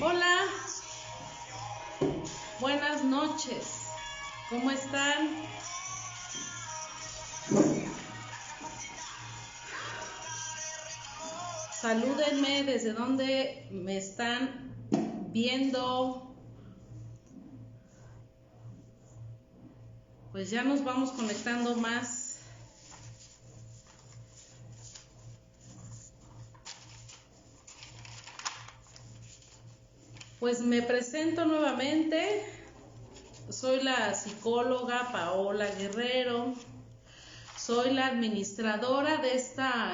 Hola, buenas noches, ¿cómo están? Salúdenme desde donde me están viendo. Pues ya nos vamos conectando más. Pues me presento nuevamente, soy la psicóloga Paola Guerrero, soy la administradora de esta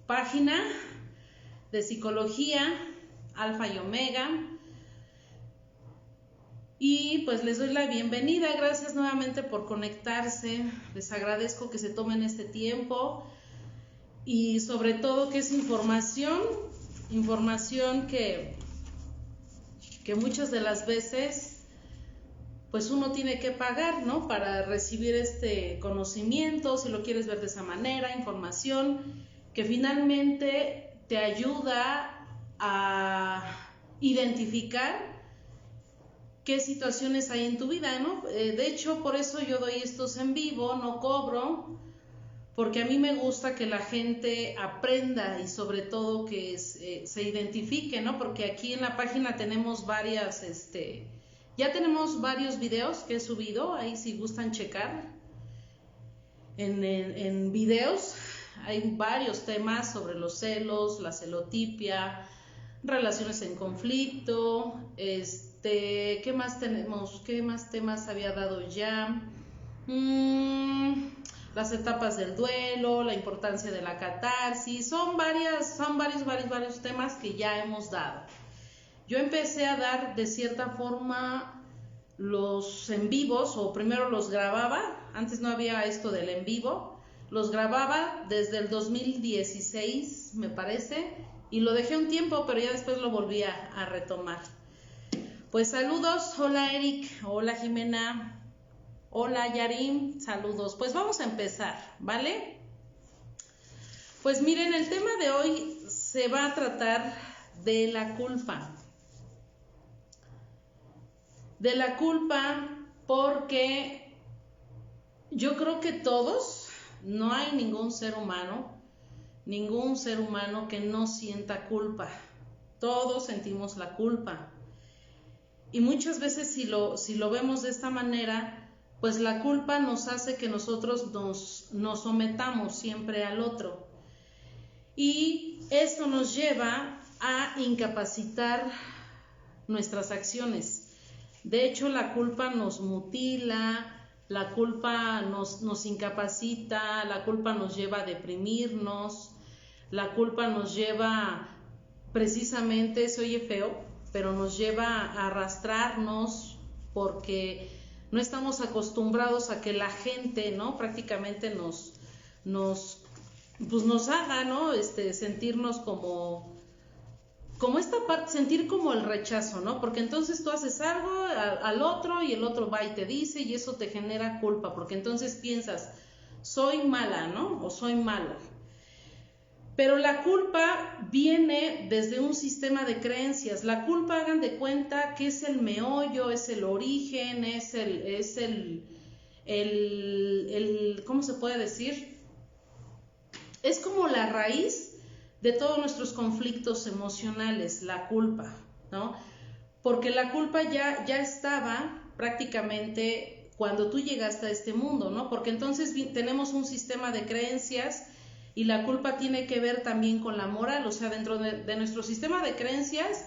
página de psicología Alfa y Omega y pues les doy la bienvenida, gracias nuevamente por conectarse, les agradezco que se tomen este tiempo y sobre todo que es información que muchas de las veces pues uno tiene que pagar, ¿no? Para recibir este conocimiento, si lo quieres ver de esa manera, información que finalmente te ayuda a identificar qué situaciones hay en tu vida, ¿no? De hecho, por eso yo doy estos en vivo, no cobro, porque a mí me gusta que la gente aprenda y sobre todo que se identifique, ¿no? Porque aquí en la página tenemos ya tenemos varios videos que he subido, ahí si gustan checar. En videos hay varios temas sobre los celos, la celotipia, relaciones en conflicto, ¿qué más tenemos? ¿Qué más temas había dado ya? Las etapas del duelo, la importancia de la catarsis, son varios temas que ya hemos dado. Yo empecé a dar de cierta forma los en vivos, o primero los grababa, antes no había esto del en vivo, los grababa desde el 2016 me parece, y lo dejé un tiempo, pero ya después lo volví a retomar. Pues saludos, hola Eric, hola Jimena, hola Yarim, saludos. Pues vamos a empezar, ¿vale? Pues miren, el tema de hoy se va a tratar de la culpa. De la culpa porque yo creo que todos, no hay ningún ser humano que no sienta culpa. Todos sentimos la culpa. Y muchas veces si lo vemos de esta manera, pues la culpa nos hace que nosotros nos sometamos siempre al otro. Y esto nos lleva a incapacitar nuestras acciones. De hecho, la culpa nos mutila, la culpa nos incapacita, la culpa nos lleva a deprimirnos, la culpa nos lleva, precisamente, se oye feo, pero nos lleva a arrastrarnos porque no estamos acostumbrados a que la gente, ¿no? Prácticamente nos haga, ¿no? Sentirnos como esta parte, sentir como el rechazo, ¿no? Porque entonces tú haces algo al otro y el otro va y te dice y eso te genera culpa, porque entonces piensas, soy mala, ¿no? O soy malo. Pero la culpa viene desde un sistema de creencias. La culpa, hagan de cuenta que es el meollo, es el origen, es el ¿cómo se puede decir? Es como la raíz de todos nuestros conflictos emocionales, la culpa, ¿no? Porque la culpa ya estaba prácticamente cuando tú llegaste a este mundo, ¿no? Porque entonces tenemos un sistema de creencias y la culpa tiene que ver también con la moral, o sea, dentro de nuestro sistema de creencias,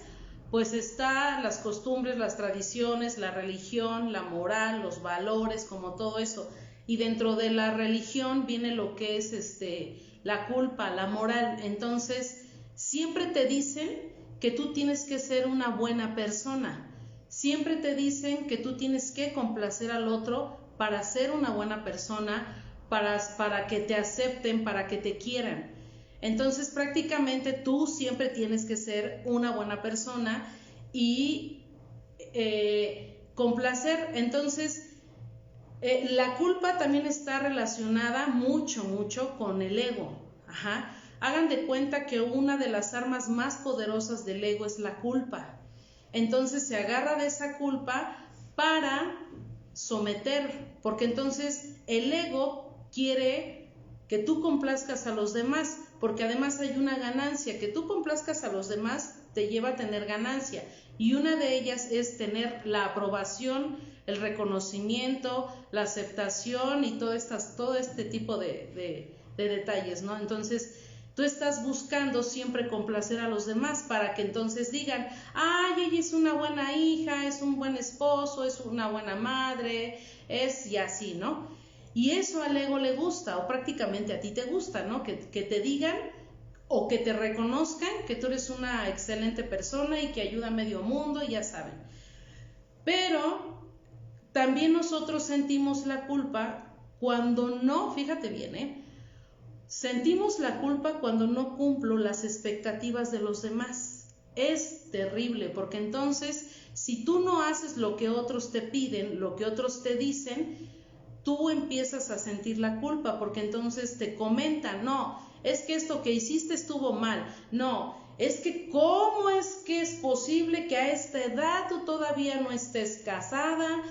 pues está las costumbres, las tradiciones, la religión, la moral, los valores, como todo eso. Y dentro de la religión viene lo que es la culpa, la moral. Entonces, siempre te dicen que tú tienes que ser una buena persona. Siempre te dicen que tú tienes que complacer al otro para ser una buena persona, para que te acepten, para que te quieran. Entonces, prácticamente tú siempre tienes que ser una buena persona y complacer. Entonces, la culpa también está relacionada mucho con el ego. Hagan de cuenta que una de las armas más poderosas del ego es la culpa. Entonces se agarra de esa culpa para someter, porque entonces el ego quiere que tú complazcas a los demás, porque además hay una ganancia, que tú complazcas a los demás te lleva a tener ganancia, y una de ellas es tener la aprobación, el reconocimiento, la aceptación y todo este tipo de detalles, ¿no? Entonces tú estás buscando siempre complacer a los demás para que entonces digan, ay, ella es una buena hija, es un buen esposo, es una buena madre, y así, ¿no? Y eso al ego le gusta, o prácticamente a ti te gusta, ¿no? Que te digan o que te reconozcan que tú eres una excelente persona y que ayuda a medio mundo, y ya saben. Pero también nosotros sentimos la culpa cuando no, fíjate bien, sentimos la culpa cuando no cumplo las expectativas de los demás. Es terrible, porque entonces si tú no haces lo que otros te piden, lo que otros te dicen, tú empiezas a sentir la culpa, porque entonces te comentan, no, es que esto que hiciste estuvo mal, no, es que ¿cómo es que es posible que a esta edad tú todavía no estés casada?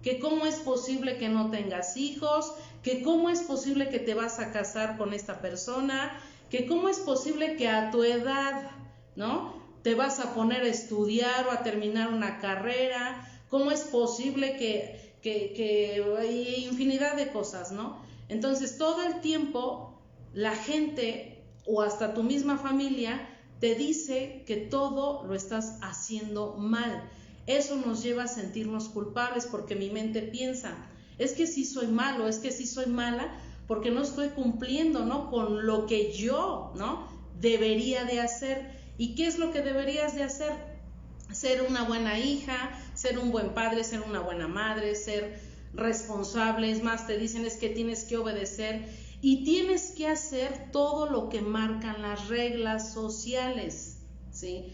Que cómo es posible que no tengas hijos, que cómo es posible que te vas a casar con esta persona, que cómo es posible que a tu edad, ¿no?, te vas a poner a estudiar o a terminar una carrera, cómo es posible que hay infinidad de cosas, ¿no? Entonces todo el tiempo la gente o hasta tu misma familia te dice que todo lo estás haciendo mal. Eso nos lleva a sentirnos culpables, porque mi mente piensa, es que sí soy malo, es que sí soy mala, porque no estoy cumpliendo, ¿no?, con lo que yo, ¿no?, debería de hacer. ¿Y qué es lo que deberías de hacer? Ser una buena hija, ser un buen padre, ser una buena madre, ser responsable. Es más, te dicen es que tienes que obedecer y tienes que hacer todo lo que marcan las reglas sociales, ¿sí?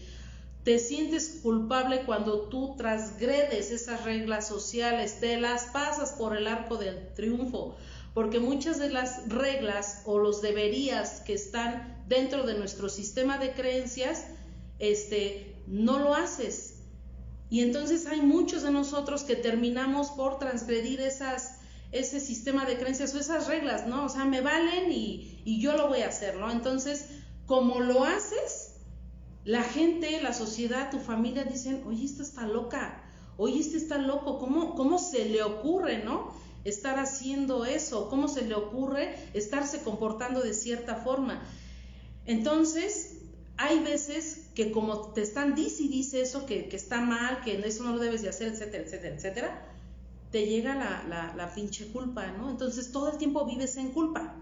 Te sientes culpable cuando tú transgredes esas reglas sociales, te las pasas por el arco del triunfo, porque muchas de las reglas o los deberías que están dentro de nuestro sistema de creencias, no lo haces. Y entonces hay muchos de nosotros que terminamos por transgredir ese sistema de creencias o esas reglas, ¿no? O sea, me valen y yo lo voy a hacer, ¿no? Entonces, como lo haces, la gente, la sociedad, tu familia dicen, oye, esta está loca, oye, este está loco, ¿cómo se le ocurre, ¿no?, estar haciendo eso? ¿Cómo se le ocurre estarse comportando de cierta forma? Entonces, hay veces que como te están dice eso, que está mal, que eso no lo debes de hacer, etcétera, etcétera, etcétera, te llega la pinche culpa, ¿no? Entonces todo el tiempo vives en culpa.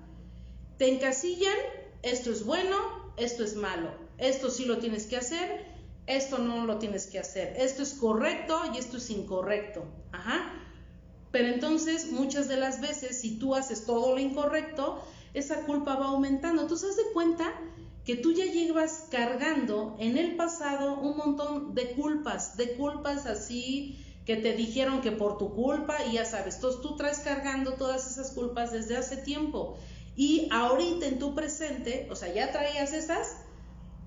Te encasillan, esto es bueno, esto es malo, esto sí lo tienes que hacer, esto no lo tienes que hacer, esto es correcto y esto es incorrecto. Ajá. Pero entonces muchas de las veces, si tú haces todo lo incorrecto, esa culpa va aumentando. Tú te das cuenta que tú ya llevas cargando en el pasado un montón de culpas así que te dijeron que por tu culpa, y ya sabes, entonces tú traes cargando todas esas culpas desde hace tiempo, y ahorita en tu presente, o sea, ya traías esas,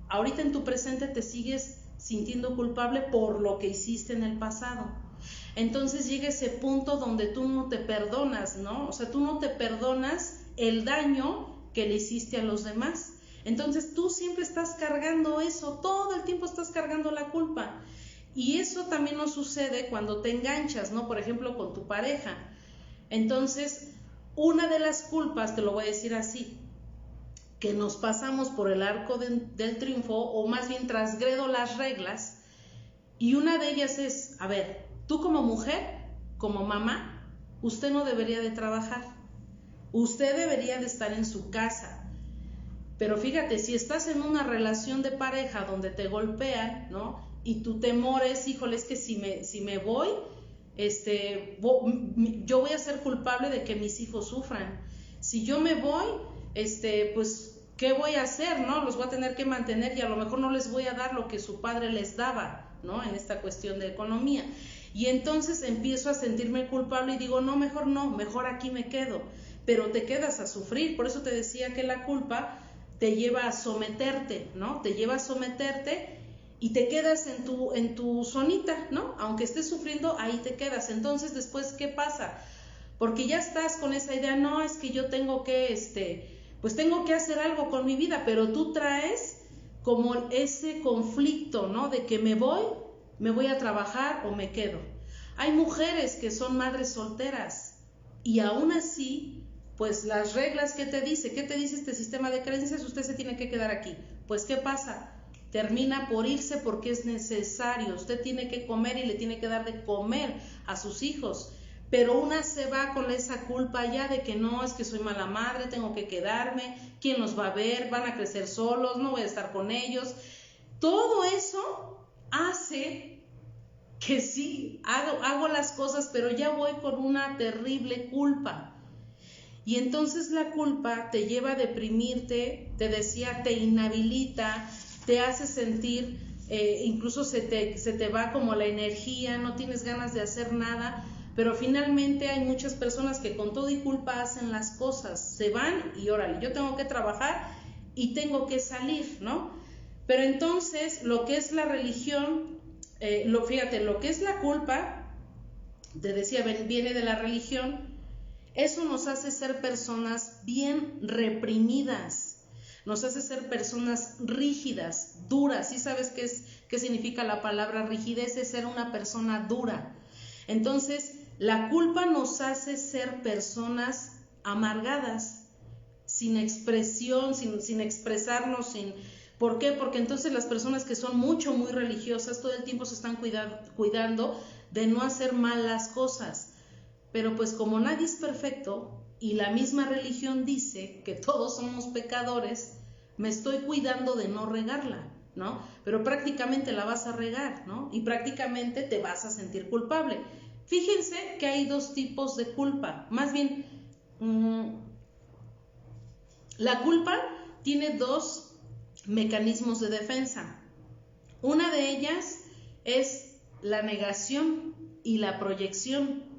ahorita en tu presente te sigues sintiendo culpable por lo que hiciste en el pasado. Entonces llega ese punto donde tú no te perdonas, ¿no? O sea, tú no te perdonas el daño que le hiciste a los demás. Entonces tú siempre estás cargando eso, todo el tiempo estás cargando la culpa. Y eso también nos sucede cuando te enganchas, ¿no? Por ejemplo, con tu pareja. Entonces, una de las culpas, te lo voy a decir así, que nos pasamos por el arco del triunfo, o más bien transgredo las reglas, y una de ellas es, a ver, tú como mujer, como mamá, usted no debería de trabajar, usted debería de estar en su casa. Pero fíjate, si estás en una relación de pareja donde te golpean, ¿no?, y tu temor es, híjole, es que si me voy, yo voy a ser culpable de que mis hijos sufran. Si yo me voy, pues, ¿qué voy a hacer, no? Los voy a tener que mantener y a lo mejor no les voy a dar lo que su padre les daba, ¿no?, en esta cuestión de economía. Y entonces empiezo a sentirme culpable y digo, no, mejor aquí me quedo. Pero te quedas a sufrir. Por eso te decía que la culpa te lleva a someterte, ¿no? Te lleva a someterte y te quedas en tu zonita, ¿no? Aunque estés sufriendo, ahí te quedas. Entonces, después, ¿qué pasa? Porque ya estás con esa idea, no, es que yo tengo que, pues tengo que hacer algo con mi vida, pero tú traes como ese conflicto, ¿no? De que me voy a trabajar o me quedo. Hay mujeres que son madres solteras y aún así, pues las reglas que te dice, ¿qué te dice este sistema de creencias? Usted se tiene que quedar aquí. Pues ¿qué pasa? Termina por irse porque es necesario. Usted tiene que comer y le tiene que dar de comer a sus hijos. Pero una se va con esa culpa ya de que no, es que soy mala madre, tengo que quedarme, ¿quién los va a ver? Van a crecer solos, no voy a estar con ellos. Todo eso hace que sí, hago las cosas, pero ya voy con una terrible culpa. Y entonces la culpa te lleva a deprimirte, te decía, te inhabilita, te hace sentir, incluso se te va como la energía, no tienes ganas de hacer nada, pero finalmente hay muchas personas que con todo y culpa hacen las cosas, se van y órale, yo tengo que trabajar y tengo que salir, ¿no? Pero entonces lo que es la religión, fíjate, lo que es la culpa, te decía, viene de la religión. Eso nos hace ser personas bien reprimidas, nos hace ser personas rígidas, duras. ¿Sí sabes qué significa la palabra rigidez? Es ser una persona dura. Entonces, la culpa nos hace ser personas amargadas, sin expresión, sin expresarnos, ¿por qué? Porque entonces las personas que son muy religiosas todo el tiempo se están cuidando de no hacer mal las cosas. Pero pues como nadie es perfecto y la misma religión dice que todos somos pecadores, me estoy cuidando de no regarla, ¿no? Pero prácticamente la vas a regar, ¿no? Y prácticamente te vas a sentir culpable. Fíjense que hay dos tipos de culpa. Más bien, la culpa tiene dos mecanismos de defensa. Una de ellas es la negación y la proyección.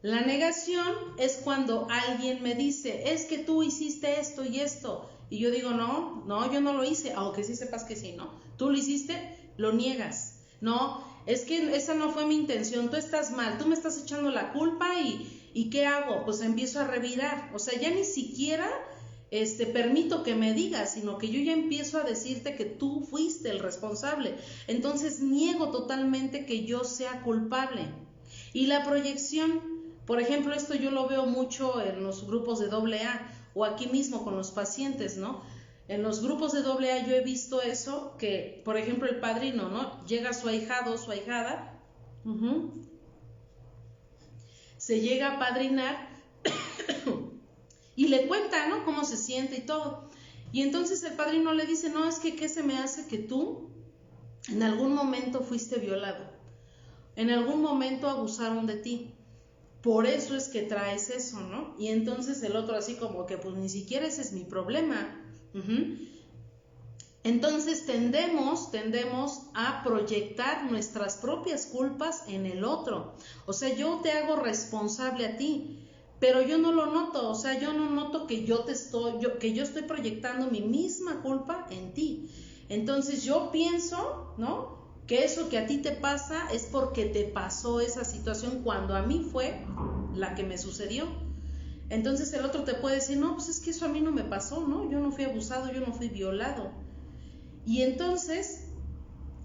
La negación es cuando alguien me dice, es que tú hiciste esto y esto. Y yo digo, no, yo no lo hice, aunque sí sepas que sí, ¿no? Tú lo hiciste, lo niegas. No, es que esa no fue mi intención, tú estás mal, tú me estás echando la culpa y ¿qué hago? Pues empiezo a revirar. O sea, ya ni siquiera permito que me digas, sino que yo ya empiezo a decirte que tú fuiste el responsable. Entonces niego totalmente que yo sea culpable. Y la proyección, por ejemplo, esto yo lo veo mucho en los grupos de AA o aquí mismo con los pacientes, ¿no? En los grupos de AA yo he visto eso, que por ejemplo el padrino, ¿no? Llega su ahijado o su ahijada, se llega a padrinar y le cuenta, ¿no? Cómo se siente y todo. Y entonces el padrino le dice, no, es que ¿qué se me hace que tú en algún momento fuiste violado? En algún momento abusaron de ti. Por eso es que traes eso, ¿no? Y entonces el otro así como que pues ni siquiera ese es mi problema. Entonces tendemos a proyectar nuestras propias culpas en el otro. O sea, yo te hago responsable a ti, pero yo no lo noto. O sea, yo no noto que yo estoy proyectando mi misma culpa en ti. Entonces yo pienso, ¿no?, que eso que a ti te pasa es porque te pasó esa situación cuando a mí fue la que me sucedió. Entonces el otro te puede decir, no, pues es que eso a mí no me pasó, ¿no? Yo no fui abusado, yo no fui violado. Y entonces,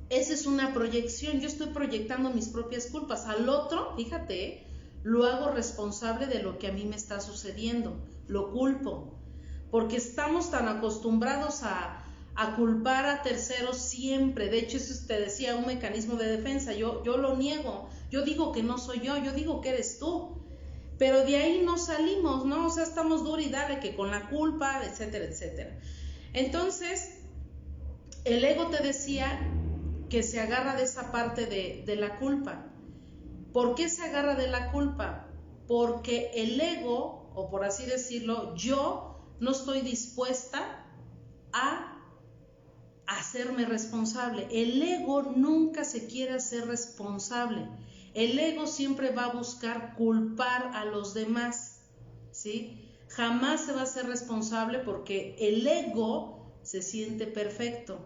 esa es una proyección, yo estoy proyectando mis propias culpas. Al otro, fíjate, lo hago responsable de lo que a mí me está sucediendo, lo culpo. Porque estamos tan acostumbrados a culpar a terceros siempre. De hecho, eso te decía, un mecanismo de defensa. Yo lo niego, yo digo que no soy yo digo que eres tú. Pero de ahí no salimos, ¿no? O sea, estamos duro y dale que con la culpa, etcétera, etcétera. Entonces, el ego te decía que se agarra de esa parte de la culpa. ¿Por qué se agarra de la culpa? Porque el ego, o por así decirlo, yo no estoy dispuesta a hacerme responsable. El ego nunca se quiere hacer responsable. El ego siempre va a buscar culpar a los demás, ¿sí? jamás se va a ser responsable porque el ego se siente perfecto,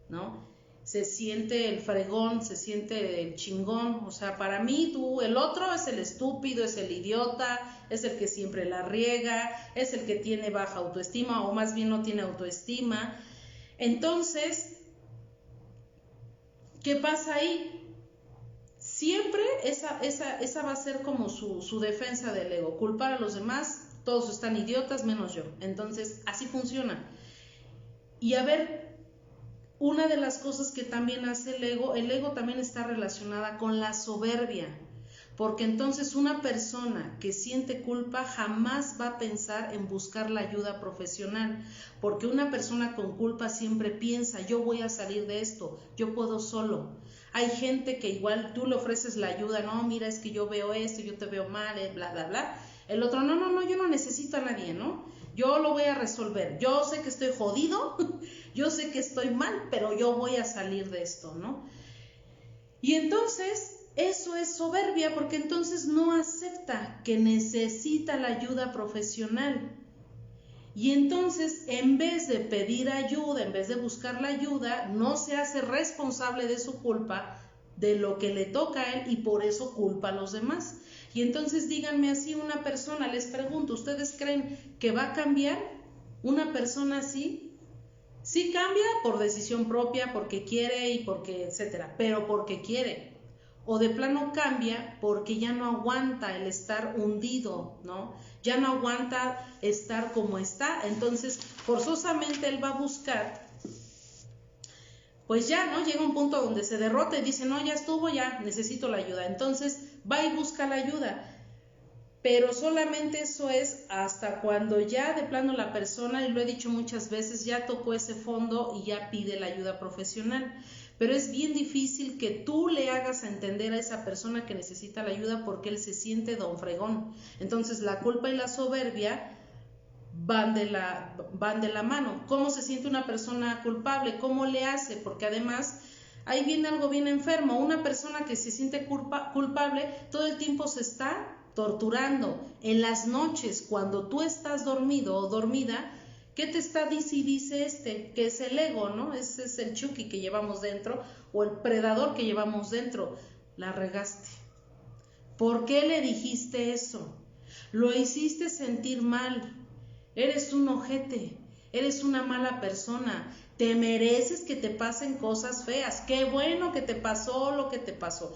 ¿no? Se siente el fregón, se siente el chingón. O sea, para mí el otro es el estúpido, es el idiota, es el que siempre la riega, es el que tiene baja autoestima o más bien no tiene autoestima. Entonces, ¿qué pasa ahí? Siempre esa va a ser como su defensa del ego, culpar a los demás, todos están idiotas menos yo. Entonces, así funciona. Y a ver, una de las cosas que también hace el ego también está relacionada con la soberbia, porque entonces una persona que siente culpa jamás va a pensar en buscar la ayuda profesional, porque una persona con culpa siempre piensa, yo voy a salir de esto, yo puedo solo. Hay gente que igual tú le ofreces la ayuda, no, mira, es que yo veo esto, yo te veo mal, bla, bla, bla. El otro, no, yo no necesito a nadie, ¿no? Yo lo voy a resolver, yo sé que estoy jodido, yo sé que estoy mal, pero yo voy a salir de esto, ¿no? Y entonces, eso es soberbia, porque entonces no acepta que necesita la ayuda profesional. Y entonces, en vez de pedir ayuda, en vez de buscar la ayuda, no se hace responsable de su culpa, de lo que le toca a él, y por eso culpa a los demás. Y entonces díganme así, una persona, les pregunto, ¿ustedes creen que va a cambiar una persona así? Sí cambia por decisión propia, porque quiere y porque etcétera, pero porque quiere. O de plano cambia porque ya no aguanta el estar hundido, ¿no? Ya no aguanta estar como está. Entonces, forzosamente él va a buscar, pues ya, ¿no? Llega un punto donde se derrota y dice, no, ya estuvo, ya necesito la ayuda. Entonces va y busca la ayuda. Pero solamente eso es hasta cuando ya de plano la persona, y lo he dicho muchas veces, ya tocó ese fondo y ya pide la ayuda profesional. Pero es bien difícil que tú le hagas a entender a esa persona que necesita la ayuda porque él se siente don fregón. Entonces la culpa y la soberbia van de la mano. ¿Cómo se siente una persona culpable? ¿Cómo le hace? Porque además ahí viene algo bien enfermo. Una persona que se siente culpable todo el tiempo se está torturando. En las noches, cuando tú estás dormido o dormida, ¿qué te está dice que es el ego, ¿no? Ese es el Chucky que llevamos dentro o el predador que llevamos dentro. La regaste. ¿Por qué le dijiste eso? Lo hiciste sentir mal. Eres un ojete. Eres una mala persona. Te mereces que te pasen cosas feas. Qué bueno que te pasó lo que te pasó.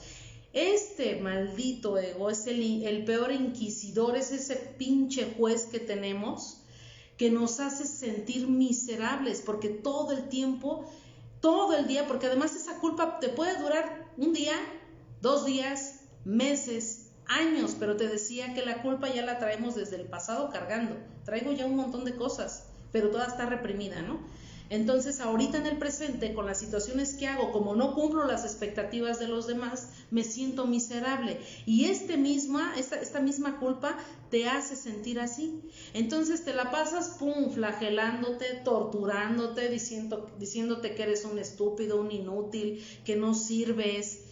Este maldito ego es el peor inquisidor, es ese pinche juez que tenemos que nos hace sentir miserables, porque todo el tiempo, todo el día, porque además esa culpa te puede durar un día, 2 días, meses, años, pero te decía que la culpa ya la traemos desde el pasado cargando. Traigo ya un montón de cosas, pero toda está reprimida, ¿no? Entonces ahorita en el presente, con las situaciones que hago, como no cumplo las expectativas de los demás, me siento miserable. Y esta misma culpa te hace sentir así. Entonces te la pasas, pum, flagelándote, torturándote, diciéndote que eres un estúpido, un inútil, que no sirves,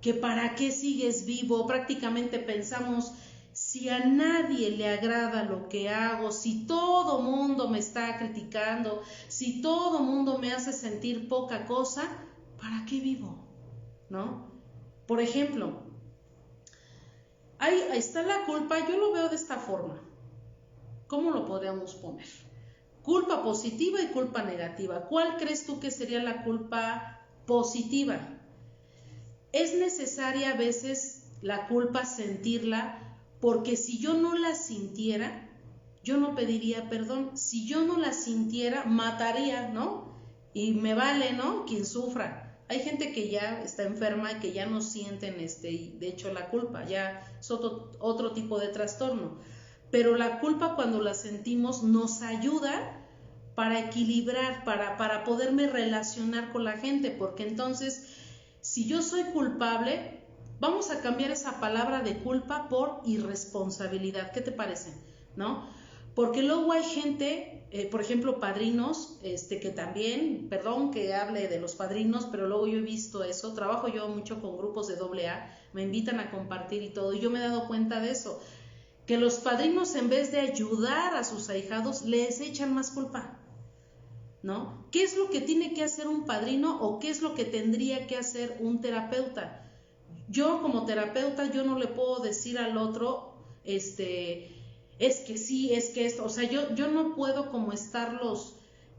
que para qué sigues vivo. Prácticamente pensamos, si a nadie le agrada lo que hago, si todo mundo me está criticando, si todo mundo me hace sentir poca cosa, ¿para qué vivo? ¿No? Por ejemplo, ahí está la culpa, yo lo veo de esta forma. ¿Cómo lo podríamos poner? Culpa positiva y culpa negativa. ¿Cuál crees tú que sería la culpa positiva? Es necesaria a veces la culpa sentirla, porque si yo no la sintiera, yo no pediría perdón. Si yo no la sintiera, mataría, ¿no? Y me vale, ¿no? Quien sufra. Hay gente que ya está enferma y que ya no sienten de hecho la culpa, ya es otro tipo de trastorno. Pero la culpa cuando la sentimos nos ayuda para equilibrar, para poderme relacionar con la gente, porque entonces, si yo soy culpable, vamos a cambiar esa palabra de culpa por irresponsabilidad. ¿Qué te parece? ¿No? Porque luego hay gente, por ejemplo, padrinos, que también, perdón que hable de los padrinos, pero luego yo he visto eso, trabajo yo mucho con grupos de AA, me invitan a compartir y todo, y yo me he dado cuenta de eso, que los padrinos, en vez de ayudar a sus ahijados, les echan más culpa, ¿no? ¿Qué es lo que tiene que hacer un padrino o qué es lo que tendría que hacer un terapeuta? Yo como terapeuta, yo no le puedo decir al otro, es que sí, es que esto, o sea, yo no puedo como estarlos,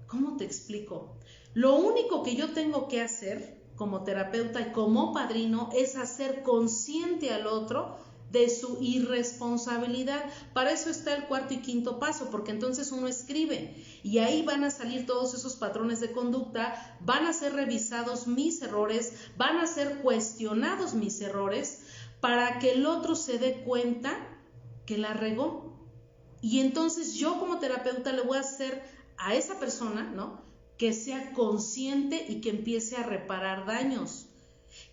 ¿cómo te explico? Lo único que yo tengo que hacer como terapeuta y como padrino es hacer consciente al otro de su irresponsabilidad. Para eso está el cuarto y quinto paso, porque entonces uno escribe y ahí van a salir todos esos patrones de conducta, van a ser revisados mis errores, van a ser cuestionados mis errores para que el otro se dé cuenta que la regó. Y entonces yo como terapeuta le voy a hacer a esa persona, ¿no?, que sea consciente y que empiece a reparar daños,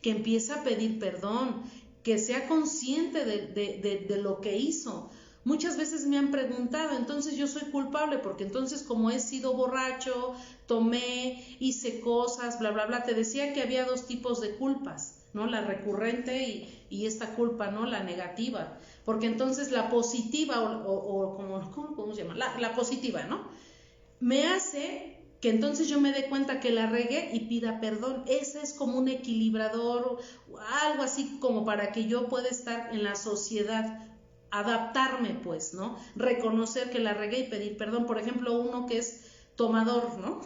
que empiece a pedir perdón, que sea consciente de lo que hizo. Muchas veces me han preguntado, entonces yo soy culpable, porque entonces como he sido borracho, tomé, hice cosas, bla, bla, bla. Te decía que había dos tipos de culpas, ¿no? La recurrente y esta culpa, ¿no?, la negativa. Porque entonces la positiva, ¿cómo se llama? La positiva, ¿no?, me hace que entonces yo me dé cuenta que la regué y pida perdón. Ese es como un equilibrador, algo así como para que yo pueda estar en la sociedad, adaptarme, pues, ¿no? Reconocer que la regué y pedir perdón. Por ejemplo, uno que es tomador, ¿no?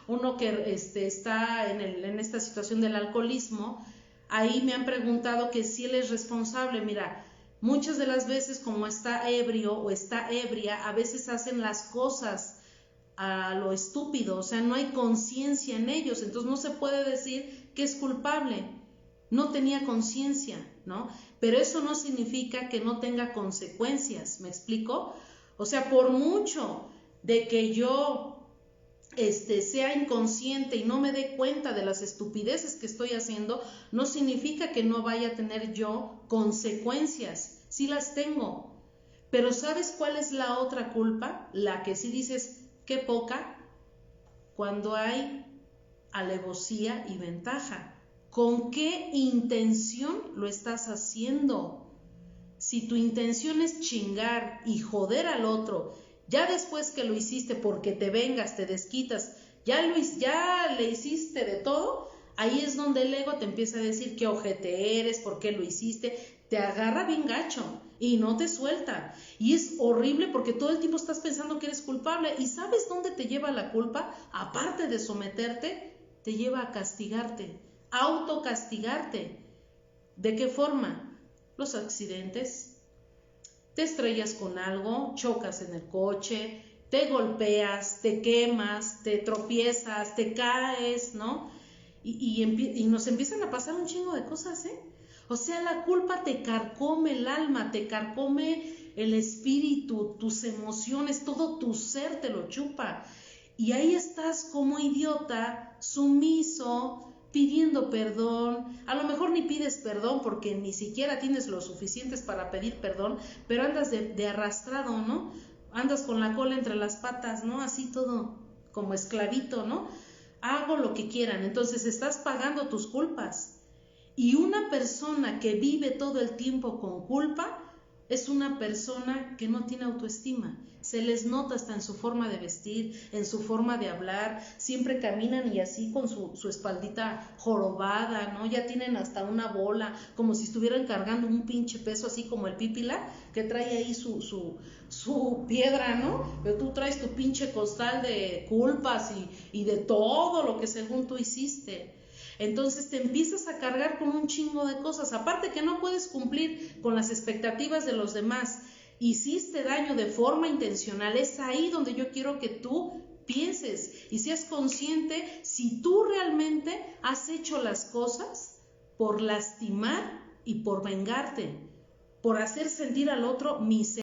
Uno que está en esta situación del alcoholismo, ahí me han preguntado que si él es responsable. Mira, muchas de las veces como está ebrio o está ebria, a veces hacen las cosas a lo estúpido, o sea, no hay conciencia en ellos, entonces no se puede decir que es culpable, no tenía conciencia, ¿no? Pero eso no significa que no tenga consecuencias, ¿me explico? O sea, por mucho de que yo sea inconsciente y no me dé cuenta de las estupideces que estoy haciendo, no significa que no vaya a tener yo consecuencias, sí las tengo. Pero ¿sabes cuál es la otra culpa? La que sí dices, qué poca, cuando hay alevosía y ventaja. ¿Con qué intención lo estás haciendo? Si tu intención es chingar y joder al otro, ya después que lo hiciste porque te vengas, te desquitas, ya le hiciste de todo, ahí es donde el ego te empieza a decir qué ojete eres, por qué lo hiciste, te agarra bien gacho y no te suelta. Y es horrible porque todo el tiempo estás pensando que eres culpable. ¿Y sabes dónde te lleva la culpa? Aparte de someterte, te lleva a castigarte, autocastigarte. ¿De qué forma? Los accidentes. Te estrellas con algo, chocas en el coche, te golpeas, te quemas, te tropiezas, te caes, ¿no? Y nos empiezan a pasar un chingo de cosas, ¿eh? O sea, la culpa te carcome el alma, te carcome el espíritu, tus emociones, todo tu ser te lo chupa. Y ahí estás como idiota, sumiso, pidiendo perdón. A lo mejor ni pides perdón porque ni siquiera tienes lo suficientes para pedir perdón, pero andas de arrastrado, ¿no? Andas con la cola entre las patas, ¿no? Así todo como esclavito, ¿no? Hago lo que quieran. Entonces estás pagando tus culpas. Y una persona que vive todo el tiempo con culpa es una persona que no tiene autoestima. Se les nota hasta en su forma de vestir, en su forma de hablar, siempre caminan y así con su espaldita jorobada, ¿no? Ya tienen hasta una bola, como si estuvieran cargando un pinche peso, así como el pípila, que trae ahí su piedra, ¿no? Pero tú traes tu pinche costal de culpas y de todo lo que según tú hiciste. Entonces te empiezas a cargar con un chingo de cosas, aparte que no puedes cumplir con las expectativas de los demás, hiciste daño de forma intencional. Es ahí donde yo quiero que tú pienses y seas consciente si tú realmente has hecho las cosas por lastimar y por vengarte, por hacer sentir al otro miserable.